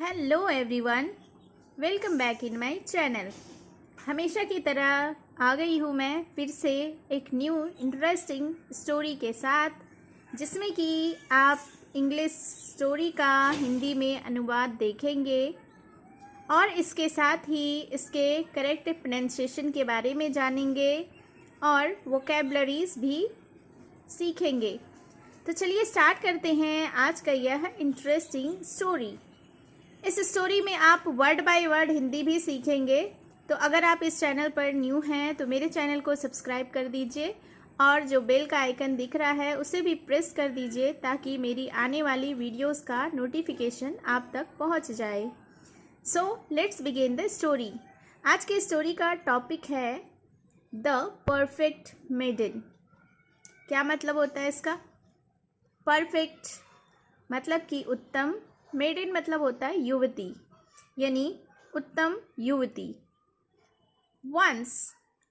Hello everyone, welcome back in my channel. हमेशा की तरह आ गई हूँ मैं फिर से एक न्यू इंटरेस्टिंग स्टोरी के साथ, जिसमें कि आप इंग्लिश स्टोरी का हिंदी में अनुवाद देखेंगे और इसके साथ ही इसके करेक्ट प्रोनाउंसिएशन के बारे में जानेंगे और वोकैबुलरीज भी सीखेंगे। तो चलिए स्टार्ट करते हैं आज का यह इंटरेस्टिंग स्टोरी। इस स्टोरी में आप वर्ड बाय वर्ड हिंदी भी सीखेंगे। तो अगर आप इस चैनल पर न्यू हैं तो मेरे चैनल को सब्सक्राइब कर दीजिए और जो बेल का आइकन दिख रहा है उसे भी प्रेस कर दीजिए ताकि मेरी आने वाली वीडियोस का नोटिफिकेशन आप तक पहुंच जाए। So let's begin the story. आज के स्टोरी का टॉपिक है द परफेक्ट मेडन। क्या मतलब होता है इसका? परफेक्ट मतलब कि उत्तम, मेडन मतलब होता है युवती, यानी उत्तम युवती। Once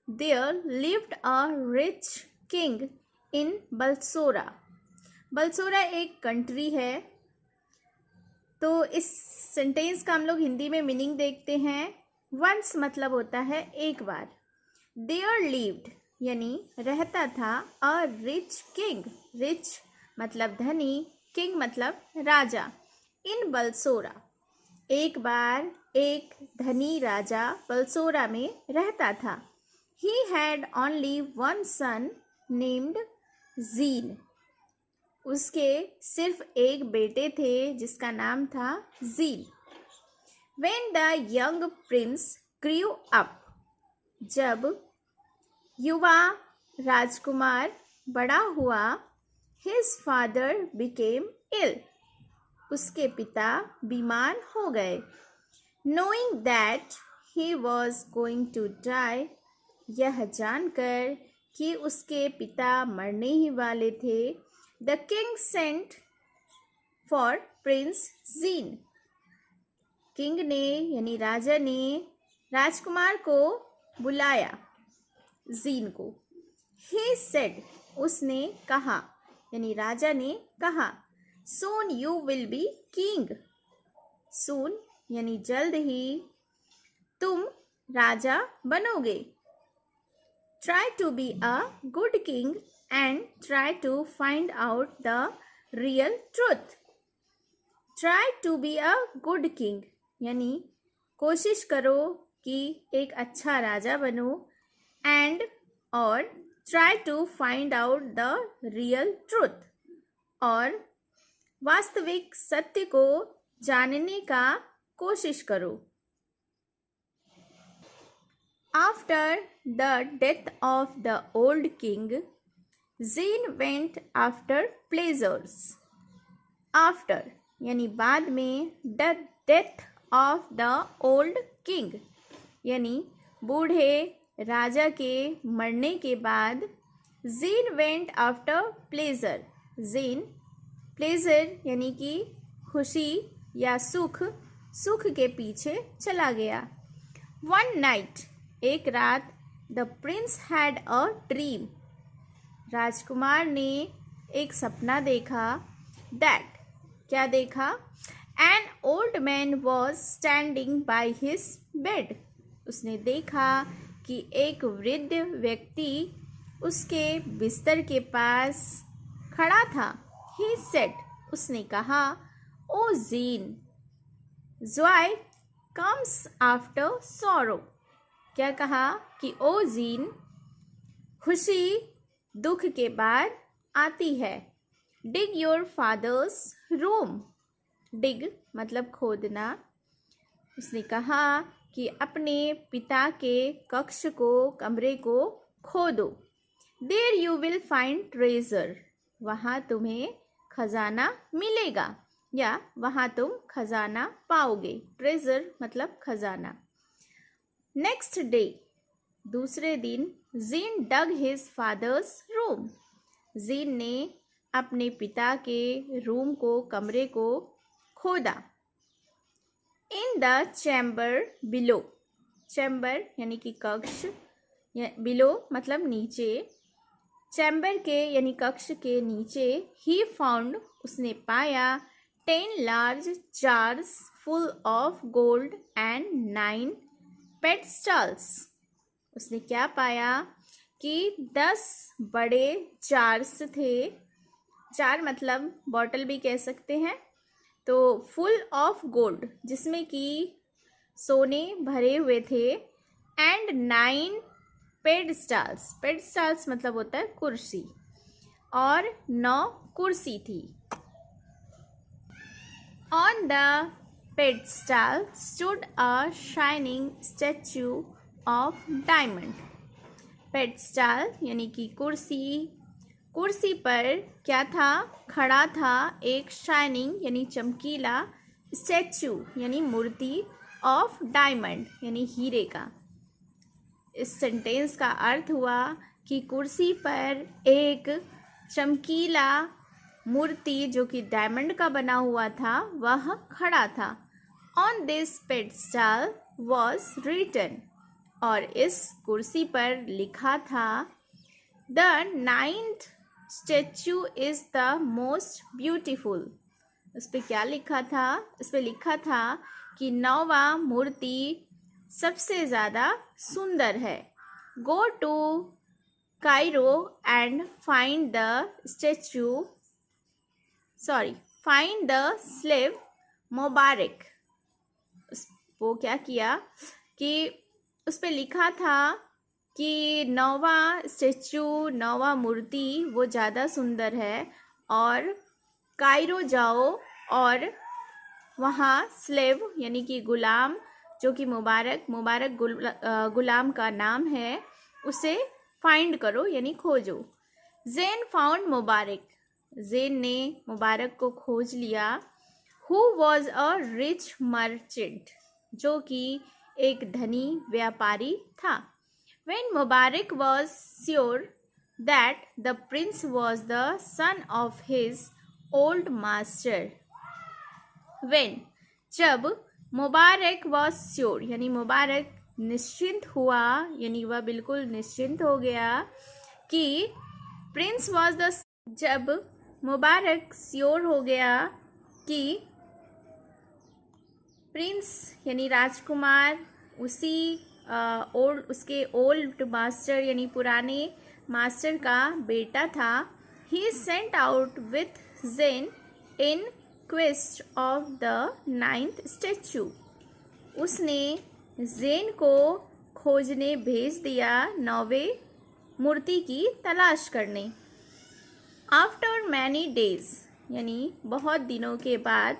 there lived a rich king in Balsora. Balsora एक कंट्री है। तो इस सेंटेंस का हम लोग हिंदी में मीनिंग देखते हैं। वंस मतलब होता है एक बार, देयर लिव्ड यानी रहता था, अ रिच किंग, रिच मतलब धनी, किंग मतलब राजा, इन बलसोरा एक बार एक धनी राजा बलसोरा में रहता था। He had only one son named Jean. उसके सिर्फ एक बेटे थे जिसका नाम था Jean. When the young prince grew up, जब युवा राजकुमार बड़ा हुआ, हिज फादर बिकेम इल, उसके पिता बीमार हो गए। Knowing that he was going to die, यह जानकर कि उसके पिता मरने ही वाले थे, the king sent for prince Jean. King ने यानी राजा ने राजकुमार को बुलाया, जीन को। ही सेड, उसने कहा, यानी राजा ने कहा, soon you will be king, soon यानी जल्द ही तुम राजा बनोगे। try to be a good king and try to find out the real truth। try to be a good king यानी कोशिश करो कि एक अच्छा राजा बनो, and और try to find out the real truth और वास्तविक सत्य को जानने का कोशिश करो। After the death of the old king, gene went after pleasures. After यानी बाद में, the death of the old king यानी बूढ़े राजा के मरने के बाद, gene went after pleasure. Gene pleasure यानी कि खुशी या सुख, सुख के पीछे चला गया। वन नाइट, एक रात, the prince had a dream, राजकुमार ने एक सपना देखा। दैट, क्या देखा? An old man was standing by his bed, उसने देखा कि एक वृद्ध व्यक्ति उसके बिस्तर के पास खड़ा था। He said, उसने कहा, oh Jean, joy comes after sorrow। क्या कहा? कि ओ जीन, खुशी दुख के बाद आती है। Dig your father's room, dig मतलब खोदना। उसने कहा कि अपने पिता के कक्ष को, कमरे को खोदो। There you will find treasure, वहाँ तुम्हें खजाना मिलेगा या वहाँ तुम खजाना पाओगे। ट्रेजर मतलब खजाना। नेक्स्ट डे, दूसरे दिन, जीन डग हिज फादर्स रूम, जीन ने अपने पिता के रूम को, कमरे को खोदा। In the chamber below, chamber यानी कि कक्ष, बिलो मतलब नीचे, चैम्बर के यानी कक्ष के नीचे, ही फाउंड उसने पाया, 10 large jars full of gold and 9 pedestals. उसने क्या पाया कि 10 बड़े जार्स थे, जार मतलब बॉटल भी कह सकते हैं, तो फुल ऑफ गोल्ड जिसमें कि सोने भरे हुए थे, एंड 9 पेडस्टाल्स, पेडस्टाल्स मतलब होता है कुर्सी, और 9 कुर्सी थी. On the pedestal stood a shining statue of diamond. पेडस्टाल यानी कि कुर्सी, कुर्सी पर क्या था, खड़ा था एक शाइनिंग यानी चमकीला, स्टैचू यानी मूर्ति, ऑफ डायमंड यानी हीरे का. इस सेंटेंस का अर्थ हुआ कि कुर्सी पर एक चमकीला मूर्ति जो कि डायमंड का बना हुआ था वह खड़ा था. On this pedestal was written, और इस कुर्सी पर लिखा था, the 9th statue is the most beautiful. उस पर क्या लिखा था, इस पर लिखा था कि 9वां मूर्ति सबसे ज़्यादा सुंदर है. Go to Cairo and find the statue, find the slave Mubarak. वो क्या किया कि उस पर लिखा था कि 9वां स्टेचू, 9वां मूर्ति वो ज़्यादा सुंदर है, और कायरो जाओ और वहाँ स्लेव यानी कि गुलाम, जो कि मुबारक गुलाम का नाम है, उसे फाइंड करो यानी खोजो. ज़ेन फाउंड मुबारक, ज़ेन ने मुबारक को खोज लिया. Who was a rich merchant, जो कि एक धनी व्यापारी था. When Mubarak was sure that the Prince was the son of his old master. When जब मुबारक वॉज श्योर यानी मुबारक निश्चिंत हुआ, यानी वह बिल्कुल निश्चिंत हो गया कि प्रिंस वॉज द, जब मुबारक श्योर हो गया कि प्रिंस यानी राजकुमार उसी उसके ओल्ड मास्टर यानी पुराने मास्टर का बेटा था. He sent out with Zeyn in quest of the 9th statue. उसने ज़ेन को खोजने भेज दिया 9वें मूर्ति की तलाश करने. आफ्टर मैनी डेज यानी बहुत दिनों के बाद,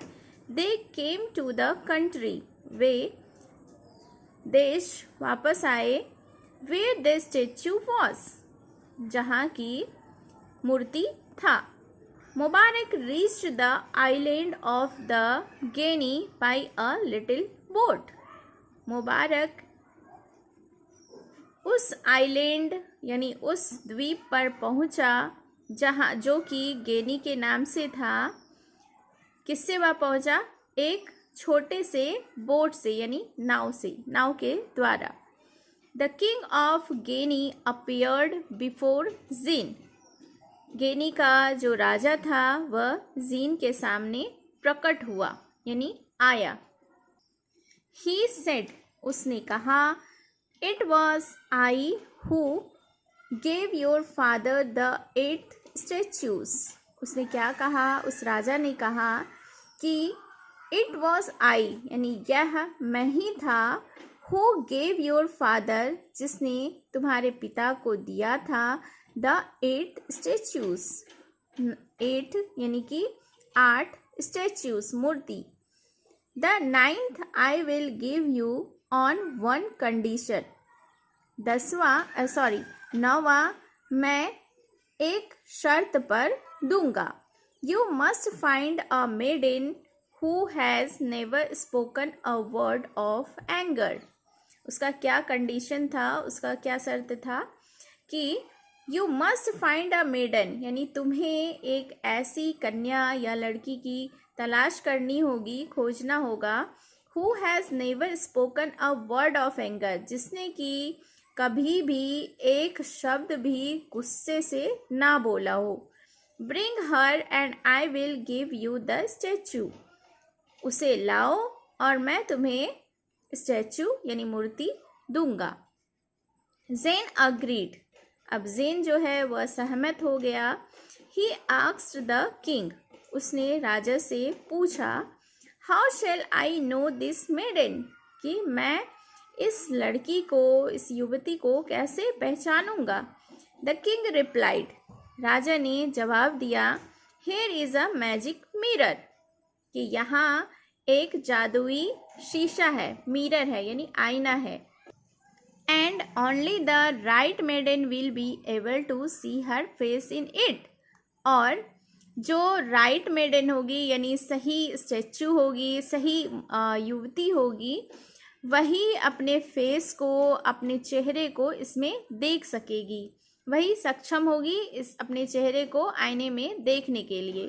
दे केम टू द कंट्री, वे देश वापस आए, वेयर द स्टैचू वॉज, जहाँ की मूर्ति था. Mubarak reached the island of the genie by a little boat. Mubarak उस आइलैंड यानी उस द्वीप पर पहुंचा जहाँ, जो कि गेनी के नाम से था. किससे वह पहुंचा, एक छोटे से बोट से यानी नाव से, नाव के द्वारा. The king of Guinea appeared before Zeen. Guinea का जो राजा था वह ज़ीन के सामने प्रकट हुआ यानी आया. ही सेड, उसने कहा, it was I who gave your father the 8 statues. उसने क्या कहा, उस राजा ने कहा कि इट वॉज आई यानी यह मैं ही था, हु गेव योर फादर जिसने तुम्हारे पिता को दिया था, द 8 स्टैचूज, 8 यानी कि 8 स्टैचूज मूर्ति. The 9th I will give you on 1 condition. 9वां मैं एक शर्त पर दूंगा. You must find a maiden who has never spoken a word of anger. उसका क्या कंडीशन था, उसका क्या शर्त था कि you must find a maiden यानी तुम्हें एक ऐसी कन्या या लड़की की तलाश करनी होगी, खोजना होगा, who has never spoken a word of anger, जिसने कि कभी भी एक शब्द भी गुस्से से ना बोला हो. Bring her and I will give you the statue. उसे लाओ और मैं तुम्हें स्टैचू यानी मूर्ति दूंगा। Zeyn agreed. अब जेन जो है वह सहमत हो गया। He asked the king. उसने राजा से पूछा, how shall I know this maiden, कि मैं इस लड़की को, इस युवती को कैसे पहचानूंगा। The king replied. राजा ने जवाब दिया, here is a magic mirror, कि यहाँ एक जादुई शीशा है, मिरर है यानी आईना है। And only the right maiden will be able to see her face in it. और जो राइट मेडन होगी यानी सही स्टैचू होगी, सही युवती होगी, वही अपने फेस को, अपने चेहरे को इसमें देख सकेगी, वही सक्षम होगी इस अपने चेहरे को आईने में देखने के लिए।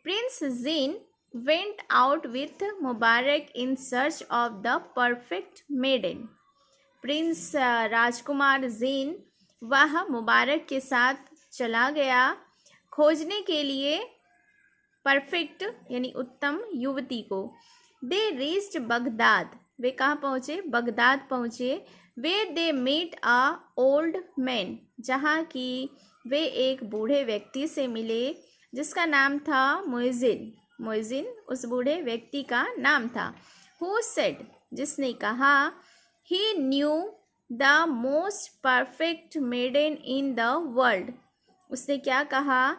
Prince Jean went out with Mubarak in search of the perfect maiden. Prince राजकुमार जीन वह मुबारक के साथ चला गया खोजने के लिए परफेक्ट यानी उत्तम युवती को। They reached Baghdad. वे कहाँ पहुँचे? बगदाद पहुँचे। वे they meet a old man. जहाँ की वे एक बूढ़े व्यक्ति से मिले जिसका नाम था मुइज़िन। मुइज़िन उस बूढ़े व्यक्ति का नाम था। हु सेड, जिसने कहा, he knew the most perfect maiden in the world. उसने क्या कहा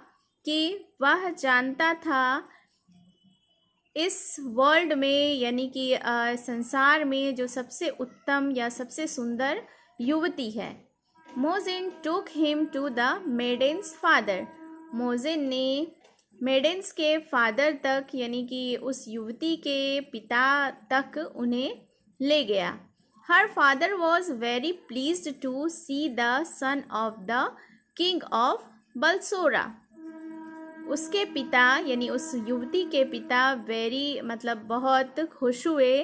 कि वह जानता था इस वर्ल्ड में यानी कि संसार में जो सबसे उत्तम या सबसे सुंदर युवती है। Mozin took him to the maiden's father. Mozin ने मेडन्स के फादर तक यानी कि उस युवती के पिता तक उन्हें ले गया। Her father was very pleased to see the son of the king of Balsora. उसके पिता यानी उस युवती के पिता वेरी मतलब बहुत खुश हुए।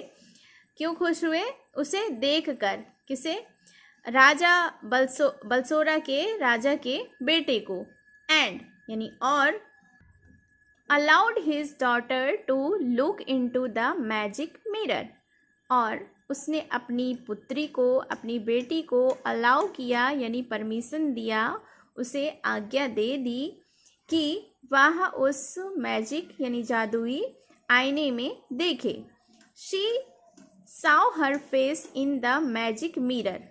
क्यों खुश हुए? उसे देखकर। किसे? राजा बलसोरा के राजा के बेटे को। एंड यानी और allowed his daughter to look into the magic mirror. और उसने अपनी पुत्री को, अपनी बेटी को अलाउ किया यानी परमिशन दिया, उसे आज्ञा दे दी कि वह उस मैजिक यानी जादुई आईने में देखे। She saw her face in the magic mirror.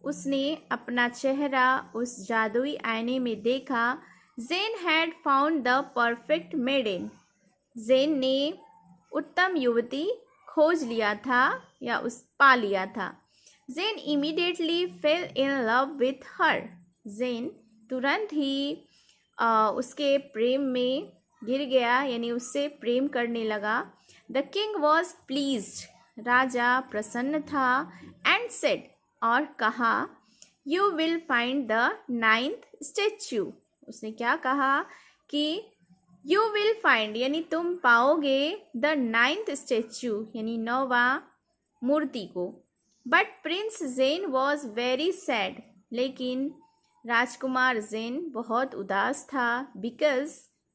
उसने अपना चेहरा उस जादुई आईने में देखा। Zeyn had found the perfect maiden. Zeyn ने उत्तम युवती खोज लिया था या उस पा लिया था। Zeyn immediately fell in love with her. Zeyn तुरंत ही उसके प्रेम में गिर गया यानी उससे प्रेम करने लगा। The king was pleased. राजा प्रसन्न था। एंड सेड, और कहा, you will find the 9th statue. उसने क्या कहा कि यू विल फाइंड यानी तुम पाओगे द 9th स्टैच्यू यानी 9वां मूर्ति को। But prince Zeyn was very sad. लेकिन राजकुमार जेन बहुत उदास था। Because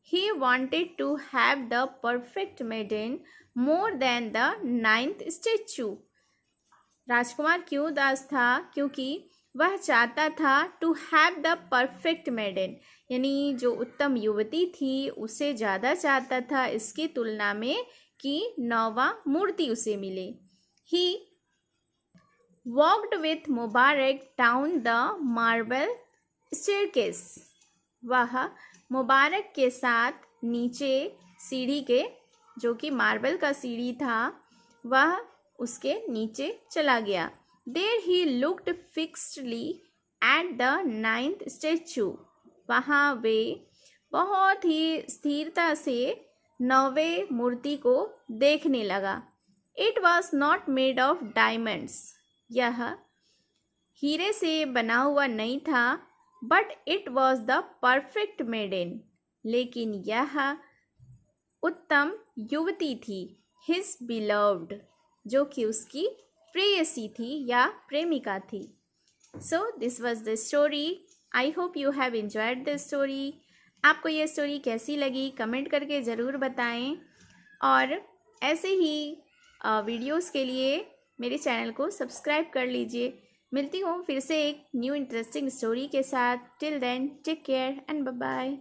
he wanted to have the perfect maiden more than the 9th statue. राजकुमार क्यों उदास था? क्योंकि वह चाहता था to have the perfect maiden यानी जो उत्तम युवती थी उसे ज़्यादा चाहता था इसकी तुलना में कि 9वां मूर्ति उसे मिले। He walked with Mubarak down the marble staircase. वह मुबारक के साथ नीचे सीढ़ी के, जो कि मार्बल का सीढ़ी था, वह उसके नीचे चला गया। There he looked fixedly at the 9th statue. वहाँ वे बहुत ही स्थिरता से 9वें मूर्ति को देखने लगा। It was not made of diamonds. यह हीरे से बना हुआ नहीं था। But it was the perfect maiden. लेकिन यह उत्तम युवती थी, हिज बिलव्ड, जो कि उसकी प्रेयसी थी या प्रेमिका थी। So this was the story. I hope you have enjoyed the story. आपको ये स्टोरी कैसी लगी कमेंट करके ज़रूर बताएं और ऐसे ही वीडियोस के लिए मेरे चैनल को सब्सक्राइब कर लीजिए। मिलती हूँ फिर से एक न्यू इंटरेस्टिंग स्टोरी के साथ। Till then take care and bye bye.